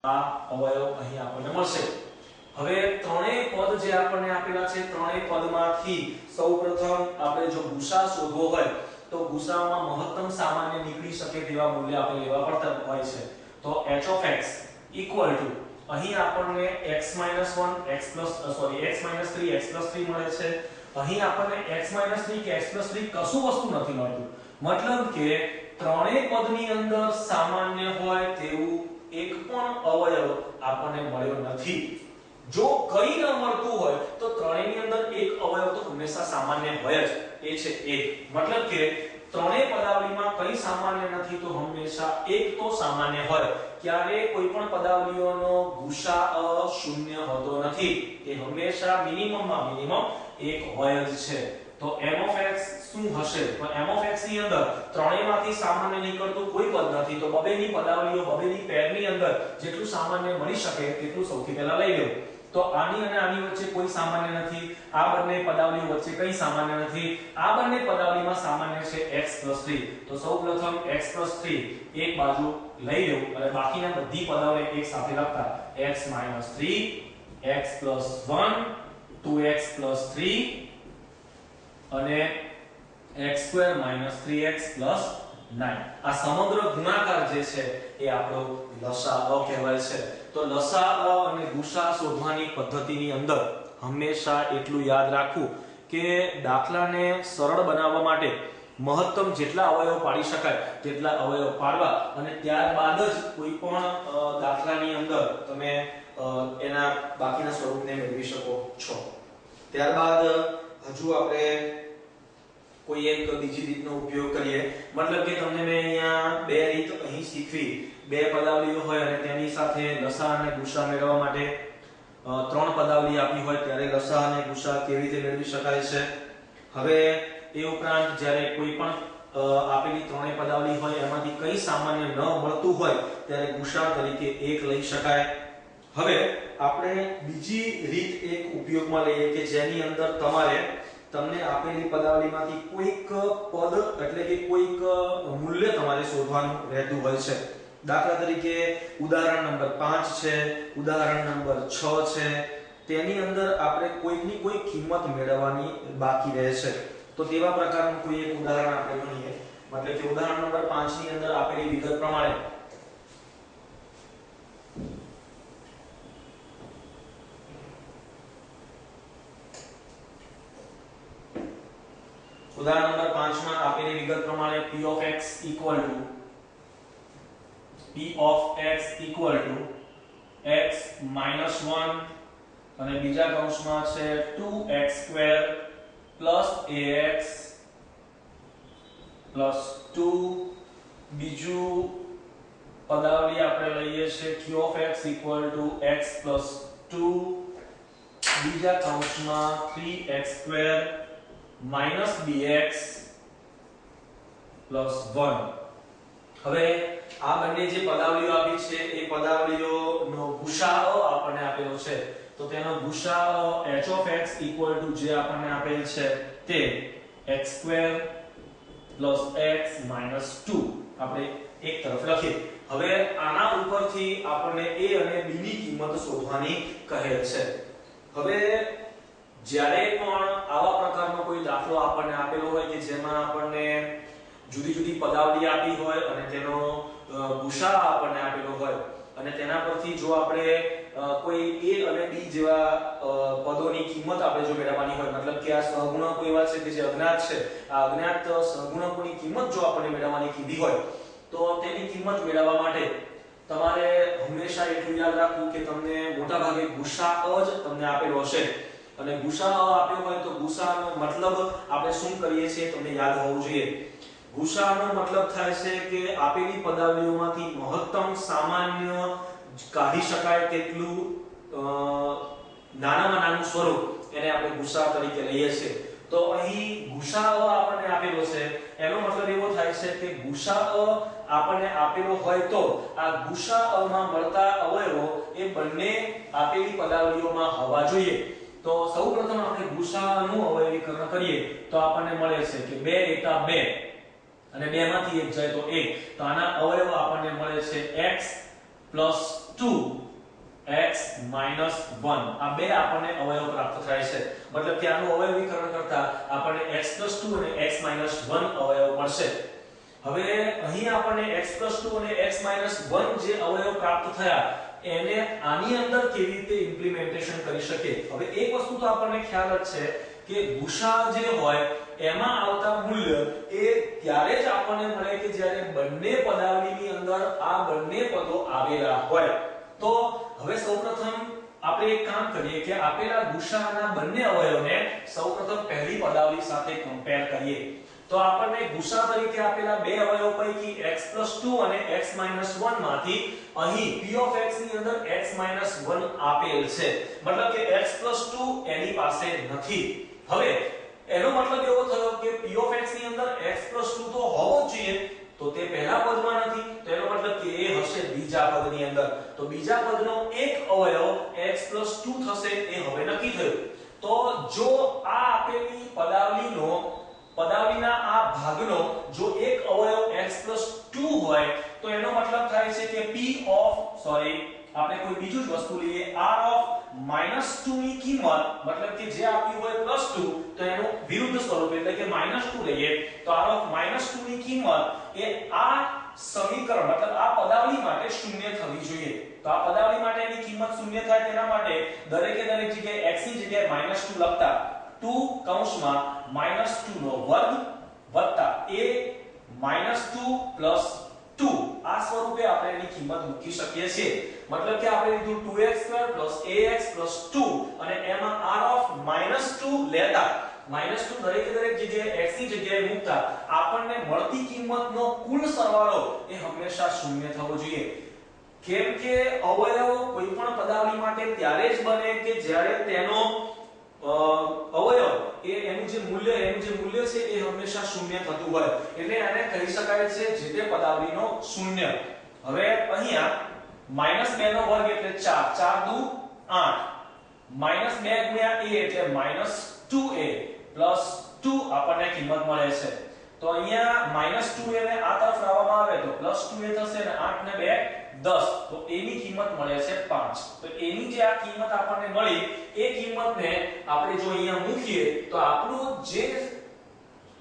આ અવયવ અહીં આપણને મળશે। હવે ત્રણેય પદ જે આપણને આપેલા છે ત્રણેય પદમાંથી સૌપ્રથમ આપણે જો ગુસા શોધવો હોય તો ગુસામાં મહત્તમ સામાન્ય નીકળી શકે તેવા મૂલ્ય આપણે લેવા પડતા હોય છે। તો h of x equal to અહીં આપણને x - 1 x 3 x 3 મળે છે। અહીં આપણને x - 3 કે x 3 કશું વસ્તુ નથી મળતું, મતલબ કે ત્રણેય પદની અંદર સામાન્ય હોય તેવું એક પણ અવયવ આપણને મળ્યો નથી। જો કઈ ન મળતું હોય તો ત્રણેયની અંદર એક અવયવ તો હંમેશા સામાન્ય હોય જ, એ છે 1। મતલબ કે ત્રણેય પદાવલીમાં કઈ સામાન્ય નથી તો હંમેશા એક તો સામાન્ય હોય। ક્યારે કોઈ પણ પદાવલીઓનો ગુસાઅ શૂન્ય હોતો નથી, એ હંમેશા મિનિમમમાં મિનિમમ એક હોય જ છે। તો m of x શું હશે? તો m of x ની અંદર ત્રણેયમાંથી સામાન્ય નીકળતું કોઈ પદ નથી, તો બબેની પદાવલીઓ બબેની પેરની અંદર જેટલું સામાન્ય મળી શકે તેટલું સૌથી પહેલા લઈ લેવું। તો આની અને આની વચ્ચે કોઈ સામાન્ય નથી, આ બંને પદાવલીઓ વચ્ચે કઈ સામાન્ય નથી, આ બંને પદાવલીમાં સામાન્ય છે x 3। તો સૌપ્રથમ x 3 એક બાજુ લઈ લેવું અને બાકીના બધી પદાવલી એક સાથે લખતા x - 3 x + 1 2x + 3 અને x² - 3x + 9। આ સમગ્ર ગુણાકાર જે છે એ આપણો લસાઅ કહેવાય છે। તો લસાઅ અને ગુસા શોધવાની પદ્ધતિની અંદર હંમેશા એટલું યાદ રાખવું કે દાખલાને સરળ બનાવવા માટે મહત્તમ જેટલા અવયવ પાડી શકાય તેટલા અવયવ પાડવા અને ત્યારબાદ જ કોઈ પણ દાખલાની અંદર તમે એના બાકીના સ્વરૂપને મેળવી શકો છો। ત્યારબાદ હજુ આપણે કોઈ એક બીજી રીતનો ઉપયોગ કરીએ। મતલબ કે તમને મેં અહીંયા બે રીત અહીં શીખવી, બે પદાવલીઓ હોય અને તેની સાથે લસા અને ગુસા મેળવવા માટે ત્રણ પદાવલી આપી હોય ત્યારે લસા અને ગુસા કેવી રીતે મેળવી શકાય છે। હવે એ ઉપરાંત જ્યારે કોઈ પણ આપેલી ત્રણેય પદાવલી હોય એમાંથી કઈ સામાન્ય ન મળતું હોય ત્યારે ગુસા તરીકે એક લઈ શકાય। હવે આપણે બીજી રીત એક ઉપયોગમાં લઈએ કે જેની અંદર તમને આપેલી પદાવલીમાંથી કોઈક પદ એટલે કે કોઈક મૂલ્ય તમારે શોધવાનું રહેતું હોય છે। દાખલા તરીકે ઉદાહરણ નંબર 5 છે, ઉદાહરણ નંબર 6 છે, તેની અંદર આપણે કોઈકની કોઈ કિંમત મેળવવાની બાકી રહે છે। તો તેવા પ્રકારનું કોઈ એક ઉદાહરણ આપણે ગણીએ। મતલબ કે ઉદાહરણ નંબર 5 ની અંદર આપેલી વિગત પ્રમાણે ઉદાહરણ નંબર 5 માં આપેલી વિગત પ્રમાણે p of x equal to x - 1 અને બીજા કૌંસમાં છે 2x² + ax + 2। બીજું પદાવલી આપણે લઈએ છે q of x equal to x + 2, બીજા કૌંસમાં 3x² - bx + 1। હવે આ બંને જે પદાવલીઓ આપી છે એ પદાવલીઓનો ગુસાઅ આપણને આપેલો છે। તો તેનો ગુસાઅ h of x equal to જે આપણને આપેલ છે તે x² + x - 2 આપણે એક તરફ લખીએ। હવે આના ઉપરથી આપણને a અને b ની કિંમત શોધવાની કહેલ છે। હવે જ્યારે પણ આવા પ્રકારનો કોઈ દાખલો આપણને આપેલો હોય કે જેમાં આપણને જુદી જુદી પદાવલી આપી હોય અને તેનો ગુસા આપણને આપેલો હોય અને તેના પરથી જો આપણે કોઈ a અને b જેવા પદોની કિંમત આપણે જો મેળવવાની હોય, મતલબ કે આ સહગુણકો એવા છે કે જે અજ્ઞાત છે, આ અજ્ઞાત સહગુણકોની કિંમત જો આપણને મેળવવાની કીધી હોય તો તેની કિંમત મેળવવા માટે તમારે હંમેશા એટલું યાદ રાખવું કે તમને મોટા ભાગે ગુસા જ તમને આપેલો હશે અને ગુસા આપ્યો હોય તો ગુસાનો મતલબ આપણે શું કરીએ છીએ તમને યાદ હોવું જોઈએ। ગુસાનો મતલબ થાય છે કે આપેલી પદાવલીઓમાંથી મહત્તમ સામાન્ય કાઢી શકાય તેટલું નાનામાં નાનું સ્વરૂપ એને આપણે ગુસા તરીકે લઈએ છીએ। તો અહીં ગુસા આપણને આપેલો છે એનો મતલબ એવો થાય છે કે ગુસા આપણને આપેલો હોય તો આ ગુસામાં મળતા અવયવો એ બંને આપેલી પદાવલીઓમાં હોવા જોઈએ। તો સૌપ્રથમ આપણે ગુસાઅનું અવયવીકરણ કરીએ તો આપણને મળે છે કે 2 * 2 અને 2 માંથી 1 જાય તો 1। તો આના અવયવ આપણને મળે છે x + x - 1 આ બે આપણને અવયવ પ્રાપ્ત થાય છે મતલબ કે આનું અવયવીકરણ કરતા આપણને x + 2 અને x - 1 અવયવ મળશે હવે અહીં આપણને x + 2 અને x - 1 જે અવયવ પ્રાપ્ત થયા એને આની અંદર કેવી રીતે ઇમ્પ્લિમેન્ટેશન કરી શકે હવે એક વસ્તુ તો આપણને ખ્યાલ જ છે કે ગુસા જે હોય એમાં આવતા મૂલ્ય એ ત્યારે જ આપણને મળે કે જ્યારે બંને પદાવલીની અંદર આ બંને પદો આવેલા હોય તો હવે સૌપ્રથમ આપણે એક કામ કરીએ કે આપેલા ગુસાના બંને અવયવને સૌપ્રથમ પહેલી પદાવલી સાથે કમ્પેર કરીએ તો આપણને ગુસા તરીકે આપેલા બે અવયવ પૈકી x + 2 અને x - 1 માંથી અહીં p of x ની અંદર x - 1 આપેલ છે મતલબ કે x + 2 એની પાસે નથી હવે એનો મતલબ એવો થયો કે p of x ની અંદર x + 2 તો હોવો જ જોઈએ તો તે પહેલા પદમાં નથી તો એનો મતલબ કે એ હશે બીજા પદની અંદર તો બીજા પદનો એક અવયવ x + 2 થશે એ હવે નક્કી થયું તો જો આ આપેલી પદાવલીના આ ભાગનો જો એક અવયવ x + 2 હોય તો એનો મતલબ થાય છે કે આપણે કોઈ બીજું જ વસ્તુ લઈએ r of -2 ની કિંમત મતલબ કે જે આપ્યું હોય +2 તો એનું વિરુદ્ધ સ્વરૂપ એટલે કે -2 લઈએ તો r of -2 ની કિંમત એ આ સમીકરણ મતલબ આ પદાવલી માટે શૂન્ય થવી જોઈએ તો આ પદાવલી માટે એની કિંમત શૂન્ય થાય તેના માટે દરેક જગ્યાએ x ની જગ્યાએ -2 લખતા 2 કૌંસમાં -2 નો વર્ગ વત્તા a -2 + 2 આ સ્વરૂપે આપણે એની કિંમત મૂકી શકીએ છીએ મતલબ કે આપણે લીધું 2x² + ax + 2 અને એમાં r of -2 લેતા -2 દરેક જગ્યાએ x ની જગ્યાએ મૂકતા આપણને મળતી કિંમતનો કુલ સરવાળો એ હંમેશા શૂન્ય થવો જોઈએ કેમ કે અવયવ કોઈ પણ પદાવલી માટે ત્યારે જ બને કે જ્યારે તેનો અવયવ એનું જે મૂલ્ય છે એ હંમેશા શૂન્ય થતું હોય એટલે આને કહી શકાય છે જે તે પદાવલીનો શૂન્ય હવે અહીંયા -2 નો વર્ગ એટલે 4 4 દુ 8 -2 * a એટલે -2a + 2 આપણને કિંમત મળે છે તો અહીંયા -2a ને આ તરફ લાવવામાં આવે તો +2a થશે અને 8 ને 2 10 તો a ની કિંમત મળે છે 5 તો a ની જે આ કિંમત આપણને મળી એ કિંમતને આપણે જો અહીંયા મૂકીએ તો આપણું જે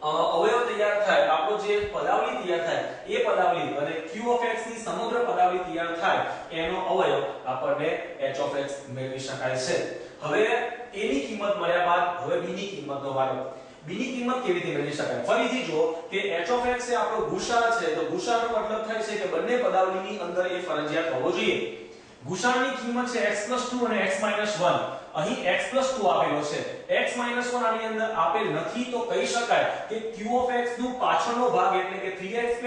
અવયવ તૈયાર થાય આપણો જે પદાવલી તૈયાર થાય એ પદાવલી અને q of x ની સમગ્ર પદાવલી તૈયાર થાય એનો અવયવ આપણને h of x મેળવી શકાય છે હવે a ની કિંમત મળ્યા બાદ હવે b ની કિંમતનો વારો b ની કિંમત કેવી રીતે મેળવી શકાય ફરીથી જો કે h of x એ આપણો ગુસા છે તો ગુસાનો મતલબ થાય છે કે બંને પદાવલીની અંદર એ ફરજિયાત હોવો જોઈએ ગુસાની કિંમત છે x + 2 અને x - 1 અહીં x + 2 આપેલો છે x - 1 આની અંદર આપેલ નથી તો કહી શકાય કે q of x નું પાછળનો ભાગ એટલે કે 3x²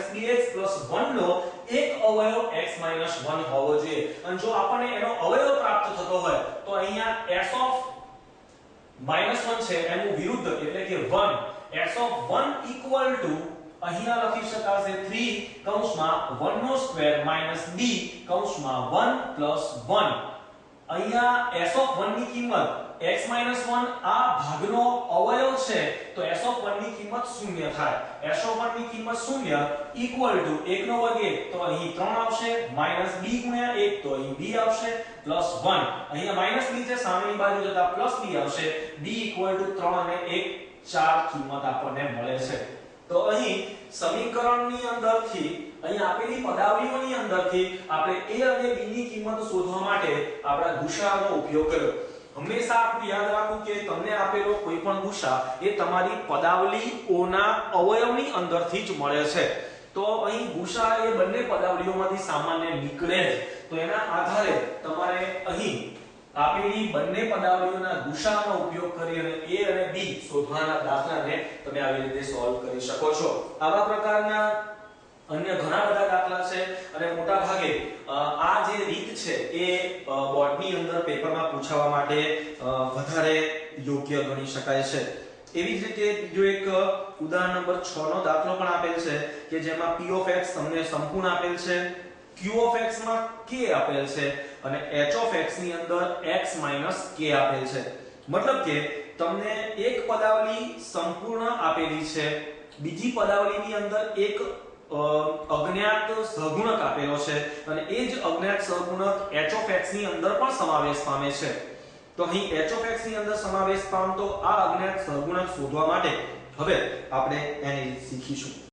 - bx + 1 નો એક અવયવ x - 1 હોવો જોઈએ અને જો આપણને એનો અવયવ પ્રાપ્ત થતો હોય તો અહીંયા s of -1 છે એનું વિરુદ્ધ એટલે કે 1 s of 1 = અહીંયા લખી શકાશે 3 કૌંસમાં 1 નો સ્ક્વેર - b કૌંસમાં 1 + 1 અહીંયા s of 1 ની કિંમત x - 1 આ ભાગનો અવયવ છે તો s of 1 ની કિંમત 0 થાય s of 1 ની કિંમત 0 = 1 નો વર્ગ 1 તો અહીં 3 આવશે -b * 1 તો અહીં b આવશે +1 અહીંયા -b છે સામેની બાજુ જતા +b આવશે b = 3 અને 1 4 કિંમત આપણને મળે છે તો અહીં સમીકરણની અંદરથી અહીં આપેલી પદાવલીઓની અંદરથી આપણે a અને b ની કિંમત શોધવા માટે આપણા ગુસાનો ઉપયોગ કર્યો હંમેશા આપણે યાદ રાખવું કે તમને આપેલો કોઈ પણ ગુસા એ તમારી પદાવલીઓના અવયવની અંદરથી જ મળે છે તો અહીં ગુસા એ બંને પદાવલીઓમાંથી સામાન્ય નીકળે જ તો એના આધારે તમારે અહીં આપેલી બંને પદાવલીઓના ગુસાનો ઉપયોગ કરી અને a અને b શોધવાના દાખલાને તમે આવી રીતે સોલ્વ કરી શકો છો આવા પ્રકારના અન્ય ઘણા બધા દાખલા છે અને મોટા ભાગે આ જે રીત છે એ બોર્ડની અંદર પેપરમાં પૂછવા માટે વધારે યોગ્ય ગણી શકાય છે એવી જ રીતે બીજો એક ઉદાહરણ નંબર 6 નો દાખલો પણ આપેલ છે કે જેમાં p of x તમને સંપૂર્ણ આપેલ છે q of x માં k આપેલ છે અને h of x ની અંદર x - k આપેલ છે મતલબ કે તમને એક પદાવલી સંપૂર્ણ આપેલી છે બીજી પદાવલીની અંદર એક અજ્ઞાત સહગુણક આપેલો છે અને એ જ અજ્ઞાત સહગુણક h of x ની અંદર પણ સમાવેશ પામે છે. તો અહીં h of x ની અંદર સમાવેશ પામતો આ અજ્ઞાત સહગુણક શોધવા માટે હવે આપણે એની રીત શીખીશું.